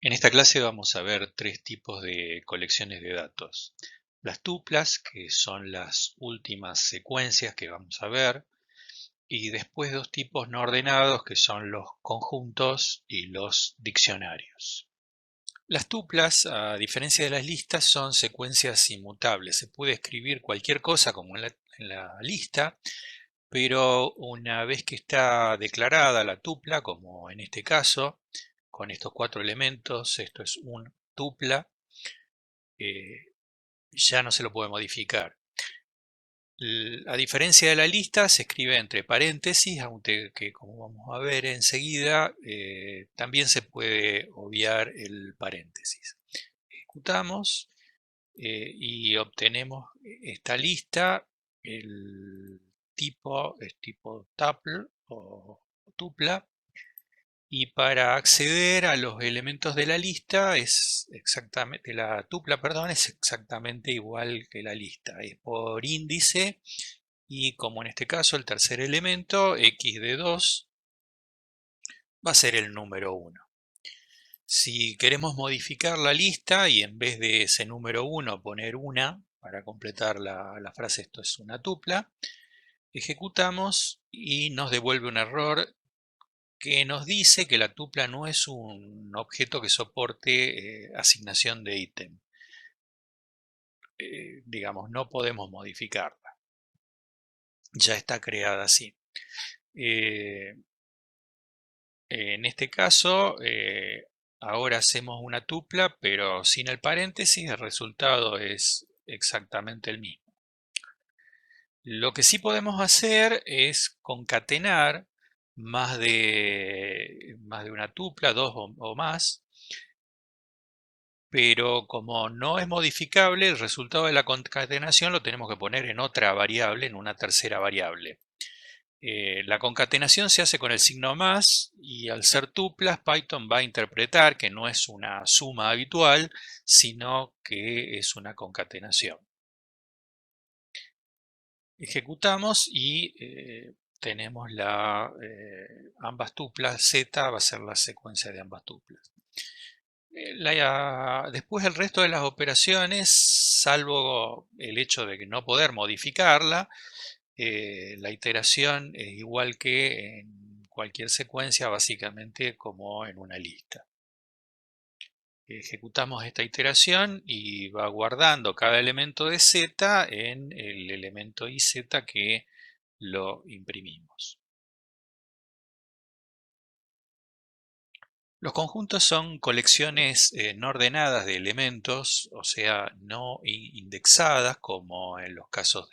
En esta clase vamos a ver tres tipos de colecciones de datos. Las tuplas, que son las últimas secuencias que vamos a ver, y después dos tipos no ordenados, que son los conjuntos y los diccionarios. Las tuplas, a diferencia de las listas, son secuencias inmutables. Se puede escribir cualquier cosa como en la lista, pero una vez que está declarada la tupla, como en este caso, con estos cuatro elementos, esto es un tupla, ya no se lo puede modificar. A diferencia de la lista, se escribe entre paréntesis, aunque que, como vamos a ver enseguida, también se puede obviar el paréntesis. Ejecutamos y obtenemos esta lista. El tipo es tipo tuple o tupla. Y para acceder a los elementos de la lista es exactamente, la tupla, perdón, es exactamente igual que la lista. Es por índice y como en este caso el tercer elemento, x de 2, va a ser el número 1. Si queremos modificar la lista y en vez de ese número 1 poner una para completar la frase esto es una tupla, ejecutamos y nos devuelve un error que nos dice que la tupla no es un objeto que soporte asignación de ítem. Digamos, no podemos modificarla. Ya está creada así. En este caso, ahora hacemos una tupla, pero sin el paréntesis, el resultado es exactamente el mismo. Lo que sí podemos hacer es concatenar más de una tupla, dos o más, pero como no es modificable, el resultado de la concatenación lo tenemos que poner en otra variable, en una tercera variable. La concatenación se hace con el signo más y al ser tuplas, Python va a interpretar que no es una suma habitual, sino que es una concatenación. Ejecutamos y tenemos ambas tuplas, z va a ser la secuencia de ambas tuplas. Después el resto de las operaciones, salvo el hecho de que no poder modificarla, la iteración es igual que en cualquier secuencia, básicamente como en una lista. Ejecutamos esta iteración y va guardando cada elemento de z en el elemento iz que lo imprimimos. Los conjuntos son colecciones no ordenadas de elementos, o sea, no indexadas como en los casos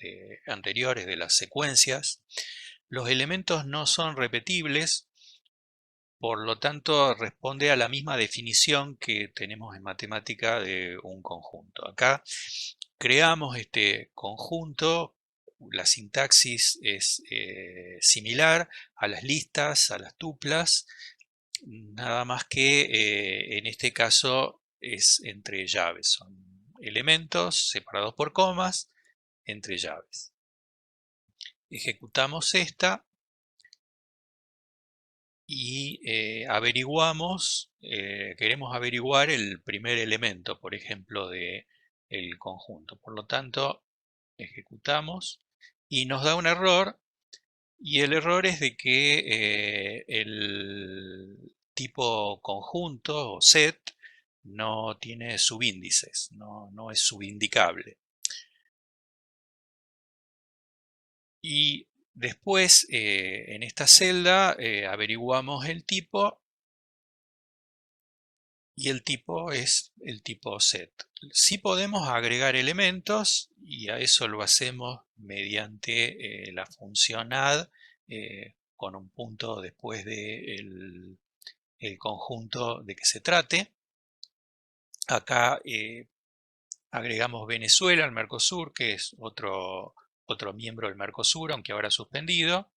anteriores de las secuencias. Los elementos no son repetibles, por lo tanto responde a la misma definición que tenemos en matemática de un conjunto. Acá creamos este conjunto, la sintaxis es similar a las listas, a las tuplas, nada más que en este caso es entre llaves, son elementos separados por comas entre llaves. Ejecutamos esta y queremos averiguar el primer elemento, por ejemplo, del conjunto. Por lo tanto, ejecutamos y nos da un error, y el error es de que el tipo conjunto o set no tiene subíndices, no es subindicable. Y después, en esta celda, averiguamos el tipo, y el tipo es el tipo set. Sí podemos agregar elementos, y a eso lo hacemos mediante la función add, con un punto después del el conjunto de que se trate. Acá agregamos Venezuela al Mercosur, que es otro miembro del Mercosur, aunque ahora suspendido.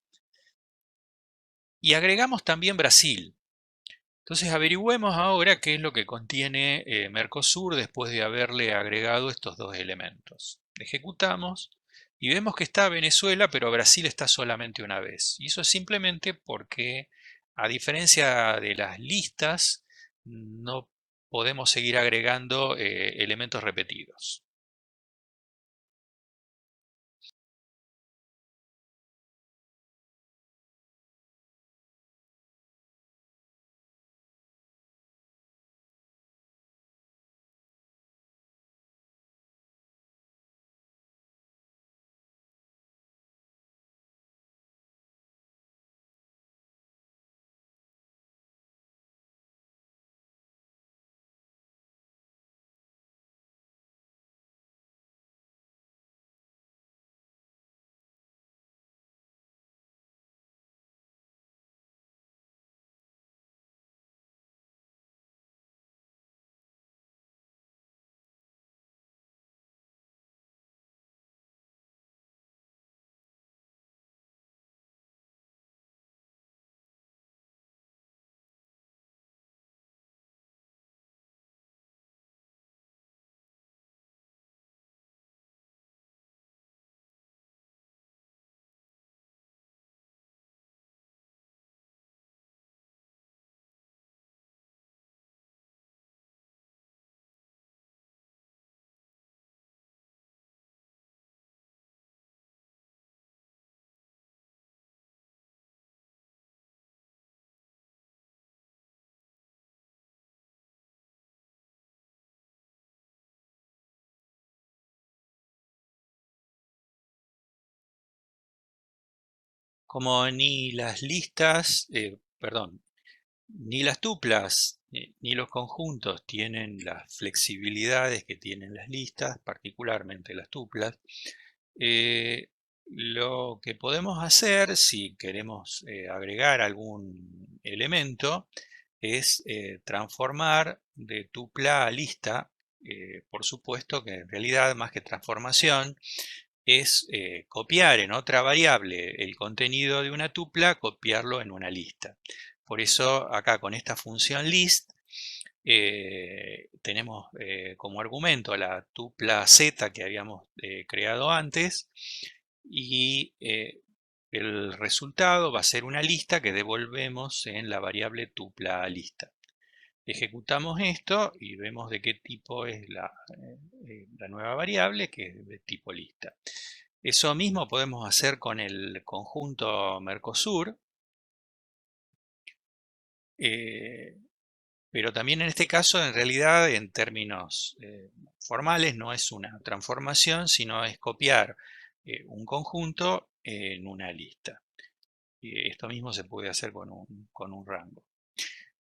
Y agregamos también Brasil. Entonces averigüemos ahora qué es lo que contiene Mercosur después de haberle agregado estos dos elementos. Ejecutamos y vemos que está Venezuela, pero Brasil está solamente una vez. Y eso es simplemente porque, a diferencia de las listas, no podemos seguir agregando elementos repetidos. Como ni las listas, perdón, ni las tuplas ni los conjuntos tienen las flexibilidades que tienen las listas, particularmente las tuplas, eh, lo que podemos hacer si queremos agregar algún elemento es transformar de tupla a lista. Por supuesto que en realidad, más que transformación, es copiar en otra variable el contenido de una tupla, copiarlo en una lista. Por eso acá con esta función list tenemos como argumento la tupla z que habíamos creado antes, y el resultado va a ser una lista que devolvemos en la variable tupla lista. Ejecutamos esto y vemos de qué tipo es la nueva variable, que es de tipo lista. Eso mismo podemos hacer con el conjunto Mercosur, pero también en este caso, en realidad, en términos formales, no es una transformación, sino es copiar un conjunto en una lista. Esto mismo se puede hacer con un rango.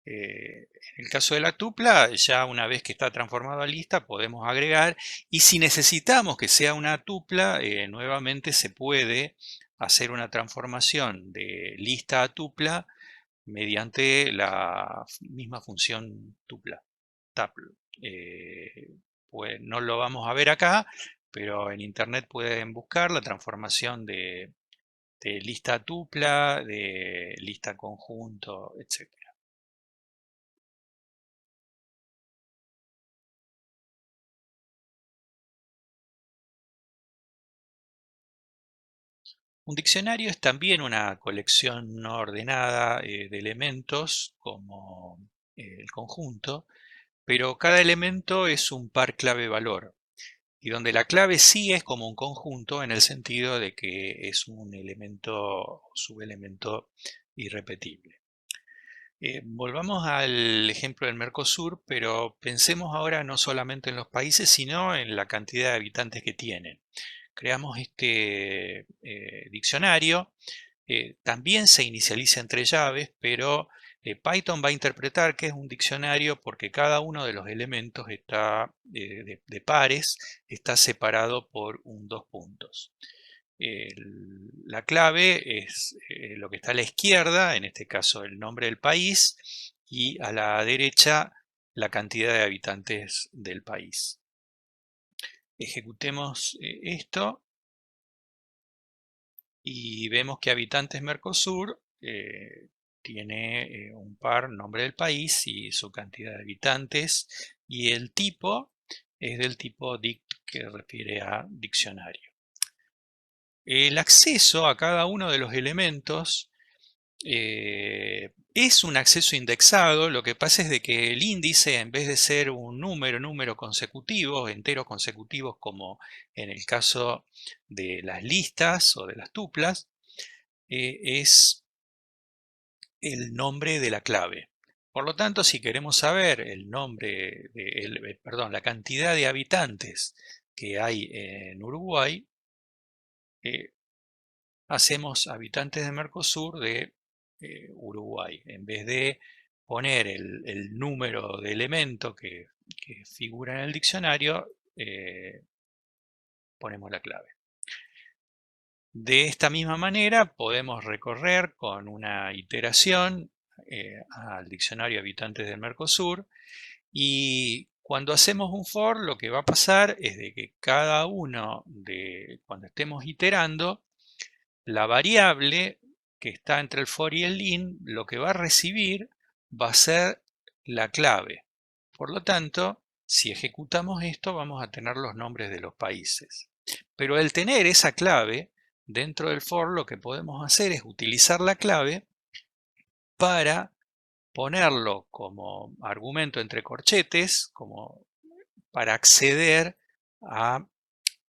En el caso de la tupla, ya una vez que está transformado a lista, podemos agregar, y si necesitamos que sea una tupla, nuevamente se puede hacer una transformación de lista a tupla mediante la misma función tupla, tupl. Pues no lo vamos a ver acá, pero en internet pueden buscar la transformación de lista a tupla, de lista a conjunto, etc. Un diccionario es también una colección no ordenada de elementos como el conjunto, pero cada elemento es un par clave-valor, y donde la clave sí es como un conjunto en el sentido de que es un elemento o subelemento irrepetible. Volvamos al ejemplo del Mercosur, pero pensemos ahora no solamente en los países, sino en la cantidad de habitantes que tienen. Creamos este diccionario, también se inicializa entre llaves, pero Python va a interpretar que es un diccionario porque cada uno de los elementos está, de pares, está separado por dos puntos. La clave es lo que está a la izquierda, en este caso el nombre del país, y a la derecha la cantidad de habitantes del país. Ejecutemos esto y vemos que habitantes Mercosur tiene un par, nombre del país y su cantidad de habitantes, y el tipo es del tipo dict, que refiere a diccionario. El acceso a cada uno de los elementos Es un acceso indexado, lo que pasa es de que el índice, en vez de ser un número consecutivo, enteros consecutivos como en el caso de las listas o de las tuplas, es el nombre de la clave. Por lo tanto, si queremos saber el nombre, perdón, la cantidad de habitantes que hay en Uruguay, eh, hacemos habitantes de Mercosur de Uruguay. En vez de poner el número de elemento que figura en el diccionario, ponemos la clave. De esta misma manera podemos recorrer con una iteración al diccionario habitantes del Mercosur, y cuando hacemos un for lo que va a pasar es de que cuando estemos iterando, la variable que está entre el for y el in, lo que va a recibir va a ser la clave. Por lo tanto, si ejecutamos esto, vamos a tener los nombres de los países. Pero al tener esa clave dentro del for, lo que podemos hacer es utilizar la clave para ponerlo como argumento entre corchetes, como para acceder a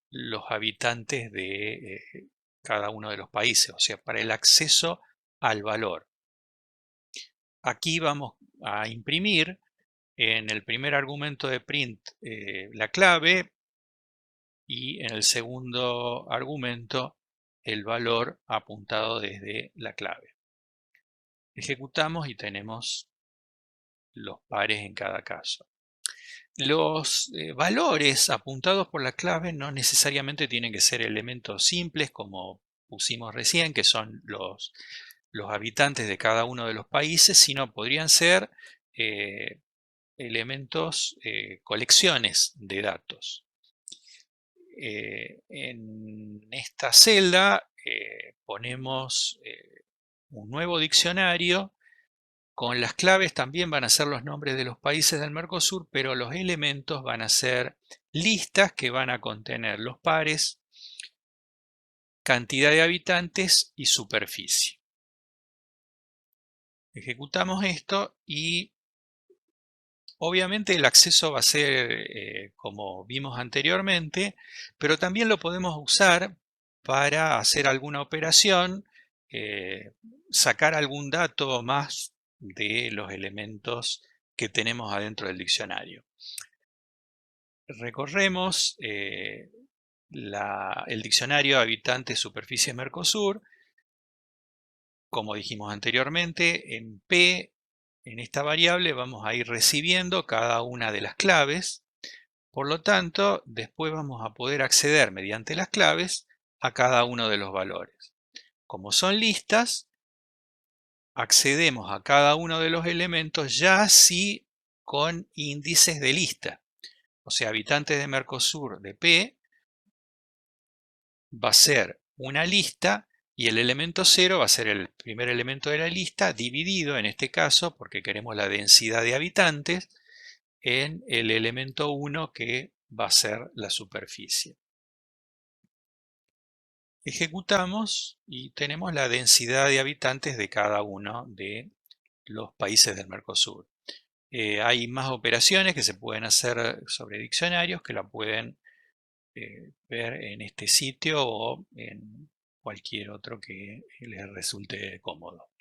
los habitantes de cada uno de los países, o sea, para el acceso al valor. Aquí vamos a imprimir en el primer argumento de print la clave, y en el segundo argumento el valor apuntado desde la clave. Ejecutamos y tenemos los pares en cada caso. Los valores apuntados por la clave no necesariamente tienen que ser elementos simples como pusimos recién, que son los habitantes de cada uno de los países, sino podrían ser elementos, colecciones de datos. En esta celda ponemos un nuevo diccionario. Con las claves también van a ser los nombres de los países del Mercosur, pero los elementos van a ser listas que van a contener los pares, cantidad de habitantes y superficie. Ejecutamos esto y obviamente el acceso va a ser como vimos anteriormente, pero también lo podemos usar para hacer alguna operación, sacar algún dato más de los elementos que tenemos adentro del diccionario. Recorremos el diccionario habitantes superficie Mercosur. Como dijimos anteriormente, en P, en esta variable, vamos a ir recibiendo cada una de las claves. Por lo tanto, después vamos a poder acceder mediante las claves a cada uno de los valores. Como son listas, accedemos a cada uno de los elementos ya así con índices de lista. O sea, habitantes de Mercosur de P va a ser una lista y el elemento 0 va a ser el primer elemento de la lista dividido, en este caso, porque queremos la densidad de habitantes, en el elemento 1 que va a ser la superficie. Ejecutamos y tenemos la densidad de habitantes de cada uno de los países del Mercosur. Hay más operaciones que se pueden hacer sobre diccionarios que la pueden ver en este sitio o en cualquier otro que les resulte cómodo.